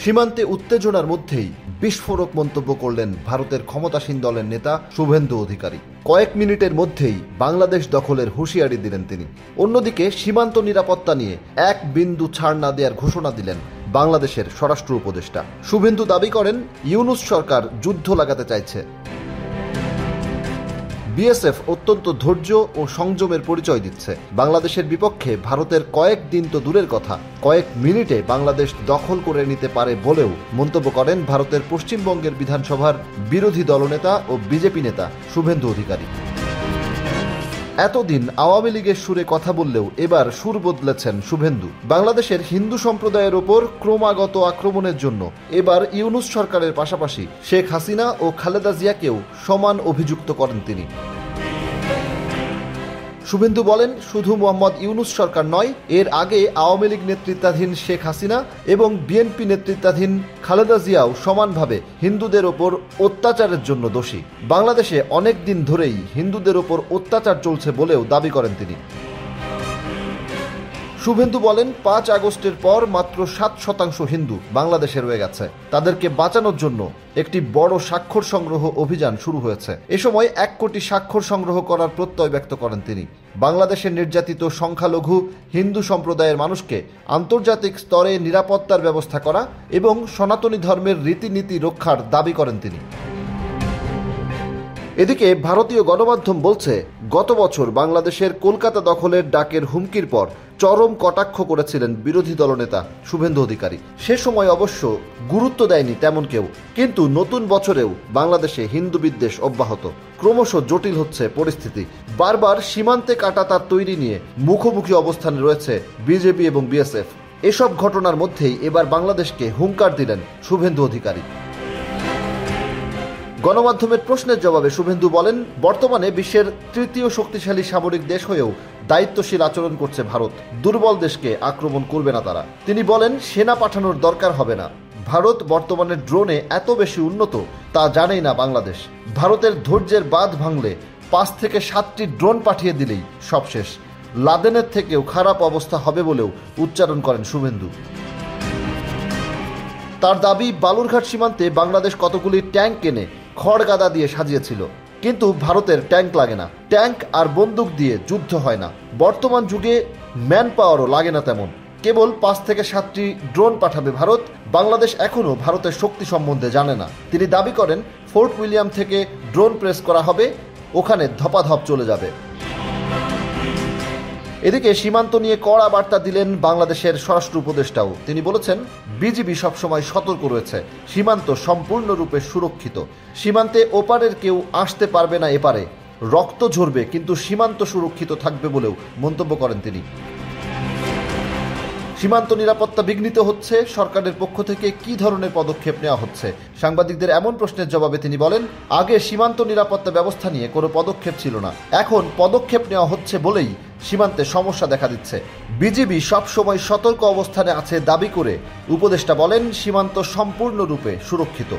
সীমান্তে উত্তেজনার মধ্যেই বিস্ফোরক মন্তব্য করলেন ভারতের ক্ষমতাসীন দলের নেতা শুভেন্দু অধিকারী। কয়েক মিনিটের মধ্যেই বাংলাদেশ দখলের হুঁশিয়ারি দিলেন তিনি। অন্যদিকে সীমান্ত নিরাপত্তা নিয়ে এক বিন্দু ছাড় না দেওয়ার ঘোষণা দিলেন বাংলাদেশের স্বরাষ্ট্র উপদেষ্টা। শুভেন্দু দাবি করেন, ইউনূস সরকার যুদ্ধ লাগাতে চাইছে। বিএসএফ অত্যন্ত ধৈর্য ও সংযমের পরিচয় দিচ্ছে। বাংলাদেশের বিপক্ষে ভারতের কয়েক দিন তো দূরের কথা, কয়েক মিনিটে বাংলাদেশ দখল করে নিতে পারে বলেও মন্তব্য করেন ভারতের পশ্চিমবঙ্গের বিধানসভার বিরোধী দলনেতা ও বিজেপি নেতা শুভেন্দু অধিকারী। এতদিন আওয়ামী লীগের সুরে কথা বললেও এবার সুর বদলেছেন শুভেন্দু। বাংলাদেশের হিন্দু সম্প্রদায়ের ওপর ক্রমাগত আক্রমণের জন্য এবার ইউনূস সরকারের পাশাপাশি শেখ হাসিনা ও খালেদা জিয়াকেও সমান অভিযুক্ত করেন তিনি। শুভেন্দু বলেন, শুধু মোহাম্মদ ইউনূস সরকার নয়, এর আগে আওয়ামী লীগ নেতৃত্বাধীন শেখ হাসিনা এবং বিএনপি নেতৃত্বাধীন খালেদা জিয়াও সমানভাবে হিন্দুদের ওপর অত্যাচারের জন্য দোষী। বাংলাদেশে অনেক দিন ধরেই হিন্দুদের ওপর অত্যাচার চলছে বলেও দাবি করেন তিনি। শুভেন্দু বলেন, 5 আগস্টের পর মাত্র 7% হিন্দু বাংলাদেশে রয়ে গেছে। তাদেরকে বাঁচানোর জন্য একটি বড় স্বাক্ষর সংগ্রহ অভিযান শুরু হয়েছে। এ সময় 1 কোটি স্বাক্ষর সংগ্রহ করার প্রত্যয় ব্যক্ত করেন তিনি। বাংলাদেশের নির্যাতিত সংখ্যালঘু হিন্দু সম্প্রদায়ের মানুষকে আন্তর্জাতিক স্তরে নিরাপত্তার ব্যবস্থা করা এবং সনাতনী ধর্মের রীতিনীতি রক্ষার দাবি করেন তিনি। এদিকে ভারতীয় গণমাধ্যম বলছে, গত বছর বাংলাদেশের কলকাতা দখলের ডাকের হুমকির পর চরম কটাক্ষ করেছিলেন বিরোধী দলনেতা শুভেন্দু অধিকারী। সে সময় অবশ্য গুরুত্ব দেয়নি তেমন কেউ, কিন্তু নতুন বছরেও বাংলাদেশে হিন্দু বিদ্বেষ অব্যাহত। ক্রমশ জটিল হচ্ছে পরিস্থিতি। বারবার সীমান্তে কাটা তার তৈরি নিয়ে মুখোমুখি অবস্থানে রয়েছে বিজেপি এবং বিএসএফ। এসব ঘটনার মধ্যেই এবার বাংলাদেশকে হুঙ্কার দিলেন শুভেন্দু অধিকারী। গণমাধ্যমের প্রশ্নের জবাবে শুভেন্দু বলেন, বর্তমানে বিশ্বের 3য় শক্তিশালী সামরিক দেশ হয়েও দায়িত্বশীল আচরণ করছে ভারত। দুর্বল দেশকে আক্রমণ করবে না তারা। তিনি বলেন, সেনা পাঠানোর দরকার হবে না। ভারত বর্তমানে ড্রোনে এত বেশি উন্নত তা জানেই না বাংলাদেশ। ভারতের ধৈর্যের বাঁধ ভাঙলে 5 থেকে 7টি ড্রোন পাঠিয়ে দিলেই সব শেষ। লাদেনের থেকেও খারাপ অবস্থা হবে বলেও উচ্চারণ করেন শুভেন্দু। তার দাবি, বালুরঘাট সীমান্তে বাংলাদেশ কতগুলি ট্যাঙ্ক কেনে খড়গাদা দিয়ে সাজিয়েছিল, কিন্তু ভারতের ট্যাঙ্ক লাগে না। ট্যাঙ্ক আর বন্দুক দিয়ে যুদ্ধ হয় না। বর্তমান যুগে ম্যান পাওয়ারও লাগে না তেমন। কেবল 5 থেকে 7টি ড্রোন পাঠাবে ভারত। বাংলাদেশ এখনও ভারতের শক্তি সম্বন্ধে জানে না। তিনি দাবি করেন, ফোর্ট উইলিয়াম থেকে ড্রোন প্রেস করা হবে, ওখানে ধপাধপ চলে যাবে। এদিকে সীমান্ত নিয়ে কড়া বার্তা দিলেন বাংলাদেশের স্বরাষ্ট্র উপদেষ্টাও। তিনি বলেছেন, বিজিবি সবসময় সতর্ক রয়েছে, সীমান্ত সম্পূর্ণরূপে সুরক্ষিত। সীমান্তে ওপারের কেউ আসতে পারবে না এপারে। রক্ত ঝরবে কিন্তু সীমান্ত সুরক্ষিত থাকবে বলেও মন্তব্য করেন তিনি। সীমান্ত নিরাপত্তা বিঘ্নিত হচ্ছে, সরকারের পক্ষ থেকে কি ধরনের পদক্ষেপ নেওয়া হচ্ছে? সাংবাদিকদের এমন প্রশ্নের জবাবে তিনি বলেন, আগে সীমান্ত নিরাপত্তা ব্যবস্থা নিয়ে কোনো পদক্ষেপ ছিল না, এখন পদক্ষেপ নেওয়া হচ্ছে বলেই সীমান্তে সমস্যা দেখা দিচ্ছে। বিজিবি সবসময় সতর্ক অবস্থানে আছে দাবি করে উপদেষ্টা বলেন, সীমান্ত সম্পূর্ণরূপে সুরক্ষিত।